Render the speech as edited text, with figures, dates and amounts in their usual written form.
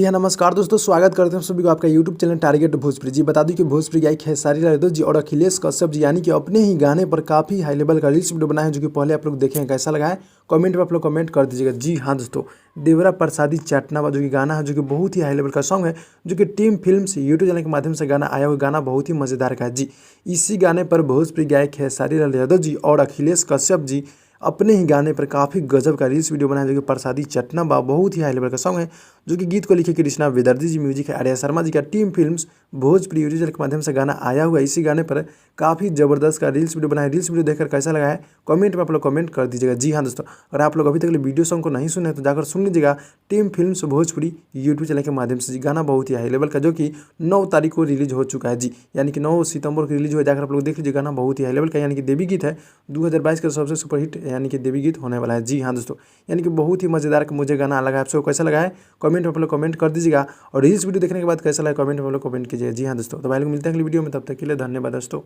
जी हाँ, नमस्कार दोस्तों, स्वागत करते हैं सभी को आपका यूट्यूब चैनल टारगेट भोजपुरी। जी बता दूं कि भोजपुरी गायक खेसारी लाल यादव जी और अखिलेश कश्यप जी यानी कि अपने ही गाने पर काफ़ी हाई लेवल का रील्स वीडियो बनाए हैं, जो कि पहले आप लोग देखें कैसा लगा है कमेंट में आप लोग कमेंट कर दीजिएगा। जी हाँ दोस्तों, देवरा प्रसादी चटनावा जो कि गाना है, जो कि बहुत ही हाई लेवल का सॉन्ग है, जो कि टीम फिल्म्स यूट्यूब चैनल के माध्यम से गाना आया हुआ गाना बहुत ही मज़ेदार का है। जी इसी गाने पर भोजपुरी गायक खेसारी लाल यादव जी और अखिलेश कश्यप जी अपने ही गाने पर काफ़ी गजब का रील्स वीडियो बनाया, जो कि प्रसादी चटना बा बहुत ही हाई लेवल का सॉन्ग है, जो कि गीत को लिखे कृष्णा विदर्ती जी, म्यूजिक है आर्या शर्मा जी का, team films Bhojpuri YouTube channel के माध्यम से गाना आया हुआ है। इसी गाने पर काफ़ी ज़बरदस्त का रील्स वीडियो बनाया। रील्स वीडियो देखकर कैसा लगा है कमेंट में आप लोग कमेंट कर दीजिएगा। जी हाँ दोस्तों, अगर आप लोग अभी तक वीडियो सॉन्ग को नहीं सुने हैं तो जाकर सुन लीजिएगा team films Bhojpuri YouTube channel के माध्यम से। जी गाना बहुत ही हाई लेवल का, जो कि 9 तारीख को रिलीज हो चुका है। जी यानी कि 9 सितंबर को रिलीज हुआ, जाकर आप लोग देख लीजिए। गाना बहुत ही हाई लेवल का, यानी कि देवी गीत है, 2022 का सबसे सुपरहिट यानी कि देवी गीत होने वाला है। जी हाँ दोस्तों, यानी कि बहुत ही मज़ेदार मुझे गाना लगा है। आपको कैसा लगा है कमेंट में आप लोग कमेंट कर दीजिएगा, और रील्स वीडियो देखने के बाद कैसा लगा कमेंट में आप लोग कमेंट कीजिएगा। जी हाँ दोस्तों, तो भाई लोग मिलते हैं अगली वीडियो में, तब तक के लिए धन्यवाद दोस्तों।